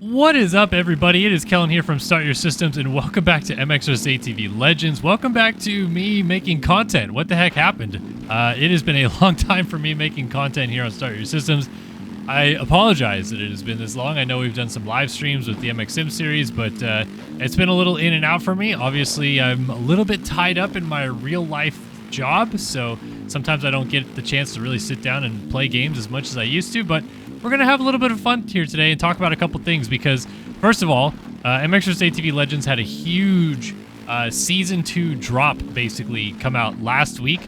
What is up, everybody? It is Kellen here from Start Your Systems, and welcome back to mxvsatv Legends. Welcome back to me making content. What the heck happened? It has been a long time for me making content here on Start Your Systems. I apologize that it has been this long. I know we've done some live streams with the MX Sim series, but it's been a little in and out for me. Obviously, I'm a little bit tied up in my real life job, so sometimes I don't get the chance to really sit down and play games as much as I used to, but we're going to have a little bit of fun here today and talk about a couple things because, first of all, mxvsatv Legends had a huge Season 2 drop basically come out last week.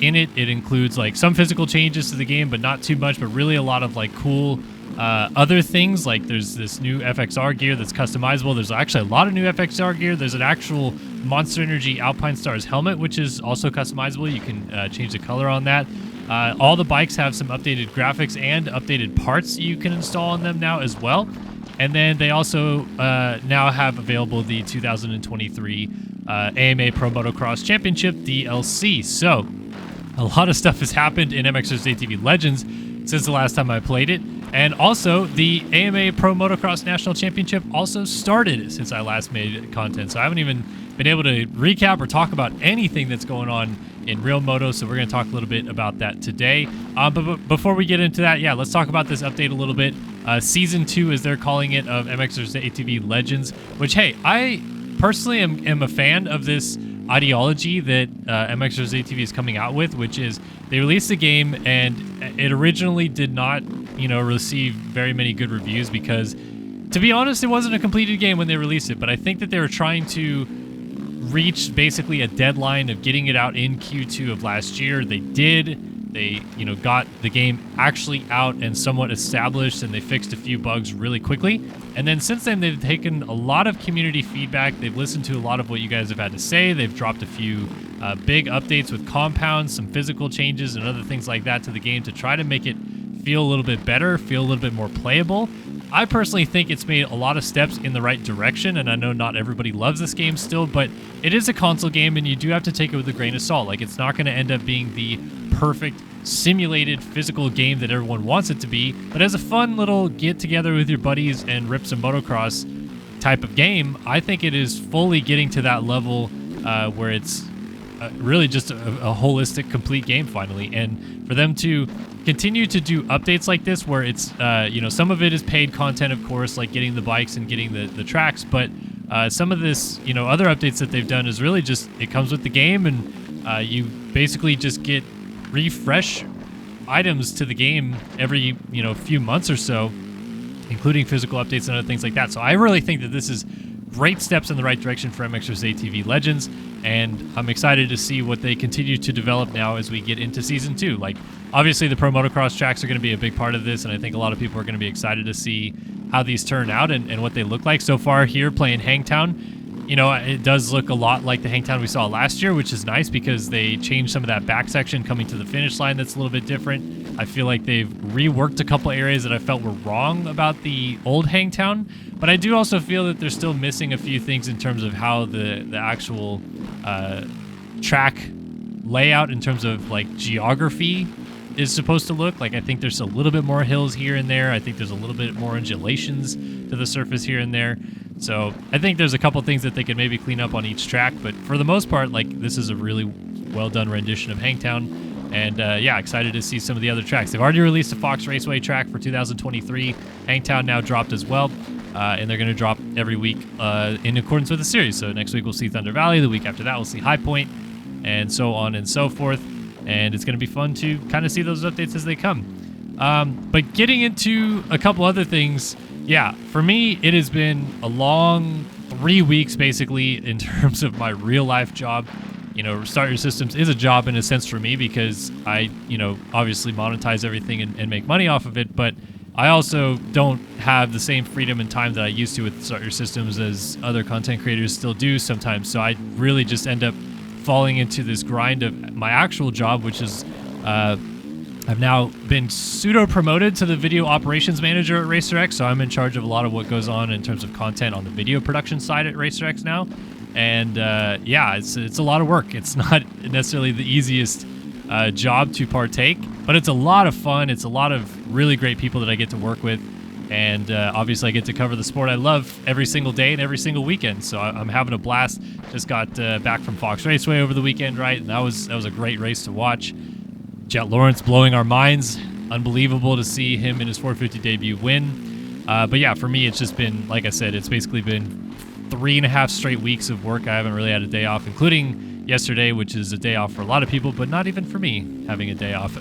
In it includes like some physical changes to the game, but not too much, but really a lot of like cool other things. Like there's this new FXR gear that's customizable. There's actually a lot of new FXR gear. There's an actual Monster Energy Alpine Stars helmet, which is also customizable. You can change the color on that. All the bikes have some updated graphics and updated parts you can install on them now as well. And then they also now have available the 2023 AMA Pro Motocross Championship DLC. So a lot of stuff has happened in mxvsatv Legends since the last time I played it. And also, the AMA Pro Motocross National Championship also started since I last made content. So I haven't even been able to recap or talk about anything that's going on in real moto, so we're going to talk a little bit about that today. But before we get into that, let's talk about this update a little bit. Season 2, as they're calling it, of mxvsatv Legends, which, hey, I personally am a fan of this ideology that mxvsatv is coming out with, which is they released the game and it originally did not, receive very many good reviews because, to be honest, it wasn't a completed game when they released it, but I think that they were trying to reach basically a deadline of getting it out in Q2 of last year. They did. They, got the game actually out and somewhat established, and they fixed a few bugs really quickly. And then since then, they've taken a lot of community feedback. They've listened to a lot of what you guys have had to say. They've dropped a few big updates with compounds, some physical changes, and other things like that to the game to try to make it feel a little bit better, feel a little bit more playable. I personally think it's made a lot of steps in the right direction, and I know not everybody loves this game still, but it is a console game, and you do have to take it with a grain of salt. Like, it's not going to end up being the perfect simulated physical game that everyone wants it to be, but as a fun little get-together with your buddies and rip some motocross type of game, I think it is fully getting to that level where it's really just a holistic, complete game finally. And for them to continue to do updates like this where it's, some of it is paid content, of course, like getting the bikes and getting the tracks, but some of this, other updates that they've done is really just, it comes with the game, and you basically just get refresh items to the game every, few months or so, including physical updates and other things like that. So I really think that this is great steps in the right direction for mxvsatv Legends, and I'm excited to see what they continue to develop now as we get into Season 2. Like, obviously the Pro Motocross tracks are going to be a big part of this, and I think a lot of people are going to be excited to see how these turn out and what they look like. So far here playing Hangtown, it does look a lot like the Hangtown we saw last year, which is nice because they changed some of that back section coming to the finish line that's a little bit different. I feel like they've reworked a couple areas that I felt were wrong about the old Hangtown, but I do also feel that they're still missing a few things in terms of how the actual track layout in terms of like geography is supposed to look. Like, I think there's a little bit more hills here and there. I think there's a little bit more undulations to the surface here and there. So I think there's a couple things that they could maybe clean up on each track, but for the most part, like, this is a really well done rendition of Hangtown. And excited to see some of the other tracks. They've already released a Fox Raceway track for 2023. Hangtown now dropped as well, and they're going to drop every week in accordance with the series. So next week we'll see Thunder Valley. The week after that we'll see High Point, and so on and so forth. And it's going to be fun to kind of see those updates as they come. But getting into a couple other things, for me, it has been a long 3 weeks basically in terms of my real life job. Start Your Systems is a job in a sense for me because I, obviously monetize everything and make money off of it, but I also don't have the same freedom and time that I used to with Start Your Systems as other content creators still do sometimes. So I really just end up falling into this grind of my actual job, which is I've now been pseudo-promoted to the video operations manager at RacerX, so I'm in charge of a lot of what goes on in terms of content on the video production side at RacerX now. And it's a lot of work. It's not necessarily the easiest job to partake, but it's a lot of fun. It's a lot of really great people that I get to work with. And obviously I get to cover the sport I love every single day and every single weekend. So I'm having a blast. Just got back from Fox Raceway over the weekend, right? And that was a great race to watch. Jet Lawrence blowing our minds. Unbelievable to see him in his 450 debut win. But yeah, for me, it's just been, like I said, it's basically been 3.5 straight weeks of work. I haven't really had a day off, including yesterday, which is a day off for a lot of people, but not even for me having a day off,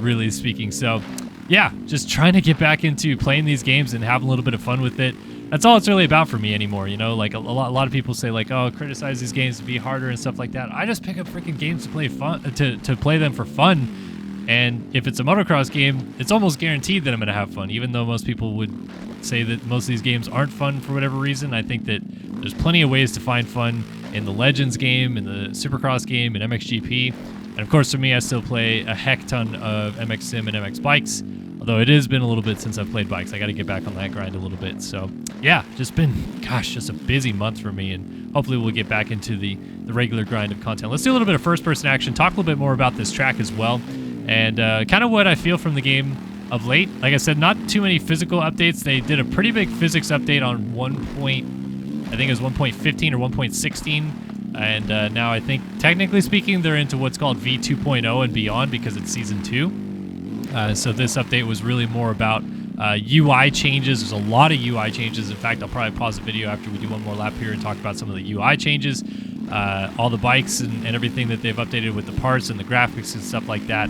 really speaking. So yeah, just trying to get back into playing these games and having a little bit of fun with it. That's all it's really about for me anymore. You know, like a lot of people say like, oh, criticize these games to be harder and stuff like that. I just pick up freaking games to play fun, to play them for fun. And if it's a motocross game, it's almost guaranteed that I'm going to have fun, even though most people would say that most of these games aren't fun for whatever reason. I think that there's plenty of ways to find fun in the Legends game, in the Supercross game, in MXGP. And of course, for me, I still play a heck ton of MX Sim and MX Bikes. Although it has been a little bit since I've played bikes. I got to get back on that grind a little bit. So yeah, just been, gosh, just a busy month for me. And hopefully we'll get back into the regular grind of content. Let's do a little bit of first-person action, talk a little bit more about this track as well. And kind of what I feel from the game of late. Like I said, not too many physical updates. They did a pretty big physics update on I think it was 1.15 or 1.16. And now I think, technically speaking, they're into what's called V2.0 and beyond because it's Season 2. So this update was really more about UI changes. There's a lot of UI changes. In fact, I'll probably pause the video after we do one more lap here and talk about some of the UI changes. All the bikes and everything that they've updated with the parts and the graphics and stuff like that.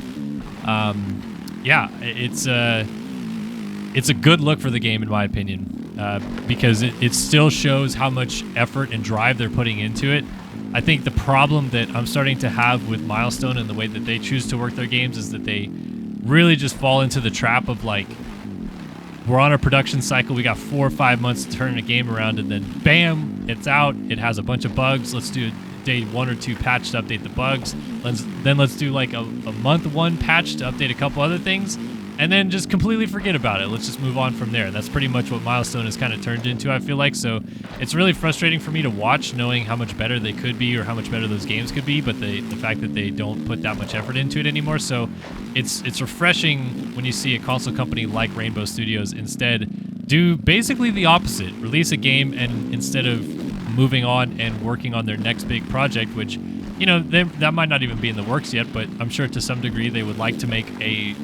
Yeah, it's a good look for the game, in my opinion, because it still shows how much effort and drive they're putting into it. I think the problem that I'm starting to have with Milestone and the way that they choose to work their games is that they really just fall into the trap of like, we're on a production cycle, we got 4 or 5 months to turn a game around, and then bam, it's out, it has a bunch of bugs, let's do day 1 or 2 patch to update the bugs, then let's do like a month 1 patch to update a couple other things, and then just completely forget about it. Let's just move on from there. And that's pretty much what Milestone has kind of turned into, I feel like. So it's really frustrating for me to watch, knowing how much better they could be or how much better those games could be, but the fact that they don't put that much effort into it anymore. So it's refreshing when you see a console company like Rainbow Studios instead do basically the opposite. Release a game, and instead of moving on and working on their next big project, which, you know, that might not even be in the works yet, but I'm sure to some degree they would like to make a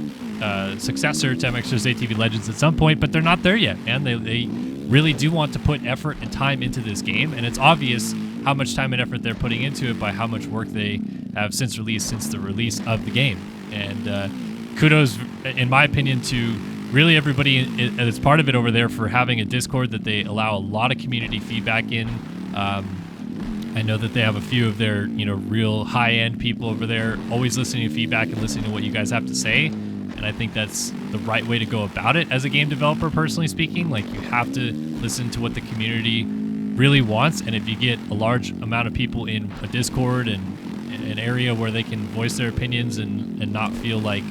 successor to mxvsatv Legends at some point, but they're not there yet, man. They really do want to put effort and time into this game, and it's obvious how much time and effort they're putting into it by how much work they have since the release of the game. And kudos, in my opinion, to really everybody that's part of it over there for having a Discord that they allow a lot of community feedback in. I know that they have a few of their, you know, real high-end people over there always listening to feedback and listening to what you guys have to say. And I think that's the right way to go about it as a game developer, personally speaking. Like, you have to listen to what the community really wants. And if you get a large amount of people in a Discord and an area where they can voice their opinions and not feel like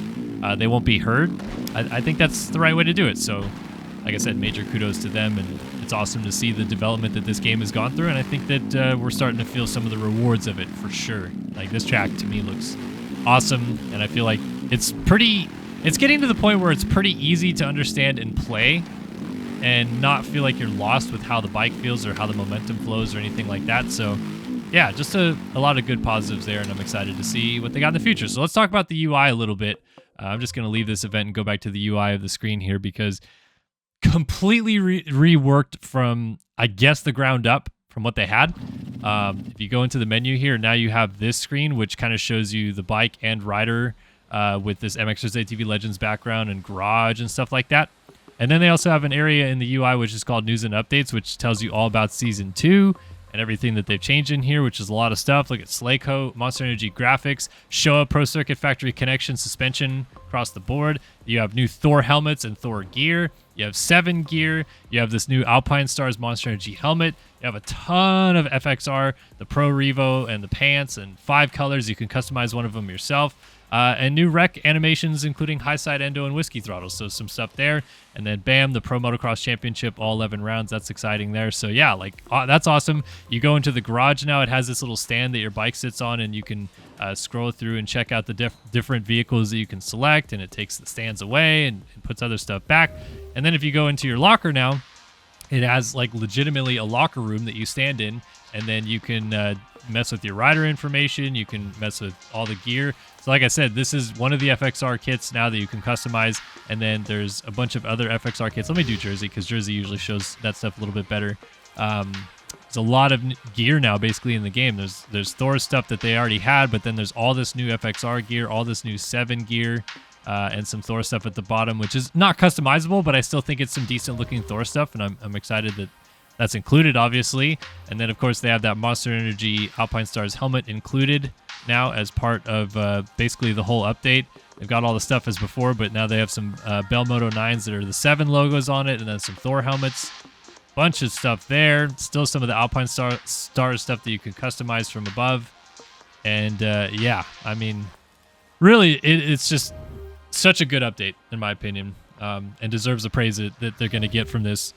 they won't be heard, I think that's the right way to do it. So, like I said, major kudos to them. And it's awesome to see the development that this game has gone through. And I think that we're starting to feel some of the rewards of it for sure. Like, this track to me looks awesome. And I feel like it's getting to the point where it's pretty easy to understand and play and not feel like you're lost with how the bike feels or how the momentum flows or anything like that. So yeah, just a lot of good positives there, and I'm excited to see what they got in the future. So let's talk about the UI a little bit. I'm just going to leave this event and go back to the UI of the screen here, because completely reworked from, I guess, the ground up from what they had. If you go into the menu here, now you have this screen, which kind of shows you the bike and rider with this mxvsatv Legends background and garage and stuff like that. And then they also have an area in the UI which is called News and Updates, which tells you all about Season 2 and everything that they've changed in here, which is a lot of stuff. Look at Slayco, Monster Energy graphics, Showa Pro Circuit Factory Connection suspension across the board. You have new Thor helmets and Thor gear. You have 7 gear. You have this new Alpine Stars Monster Energy helmet. You have a ton of FXR, the Pro Revo, and the pants, and 5 colors. You can customize one of them yourself. and new rec animations, including high side endo and whiskey throttle. So some stuff there. And then bam, the Pro Motocross Championship, all 11 rounds. That's exciting there. So yeah, like that's awesome. You go into the garage now. It has this little stand that your bike sits on, and you can scroll through and check out the different vehicles that you can select, and it takes the stands away and puts other stuff back. And then if you go into your locker now, it has like legitimately a locker room that you stand in, and then you can mess with your rider information. You can mess with all the gear. So like I said, this is one of the FXR kits now that you can customize, and then there's a bunch of other FXR kits. Let me do Jersey, because Jersey usually shows that stuff a little bit better. There's a lot of gear now basically in the game. There's Thor stuff that they already had, but then there's all this new FXR gear, all this new 7 gear, and some Thor stuff at the bottom, which is not customizable, but I still think it's some decent looking Thor stuff, and I'm excited that that's included, obviously. And then of course they have that Monster Energy Alpine Stars helmet included now as part of basically the whole update. They've got all the stuff as before, but now they have some Bell Moto 9s that are the 7 logos on it, and then some Thor helmets. Bunch of stuff there. Still some of the Alpine Star stuff that you can customize from above. And yeah, I mean, really, it's just such a good update, in my opinion, and deserves the praise that they're going to get from this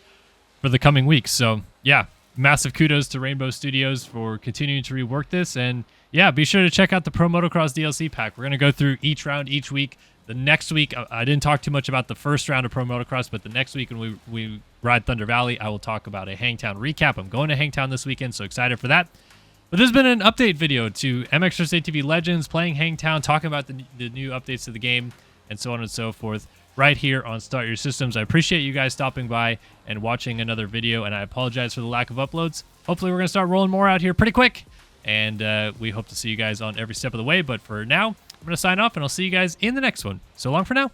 for the coming weeks. So yeah, massive kudos to Rainbow Studios for continuing to rework this. And yeah, be sure to check out the Pro Motocross DLC pack. We're going to go through each round each week. The next week, I didn't talk too much about the first round of Pro Motocross, but the next week when we ride Thunder Valley, I will talk about a Hangtown recap. I'm going to Hangtown this weekend, so excited for that. But this has been an update video to mxvsatv Legends, playing Hangtown, talking about the new updates to the game, and so on and so forth, right here on Start Your Systems. I appreciate you guys stopping by and watching another video, and I apologize for the lack of uploads. Hopefully we're going to start rolling more out here pretty quick, and we hope to see you guys on every step of the way. But for now, I'm going to sign off, and I'll see you guys in the next one. So long for now.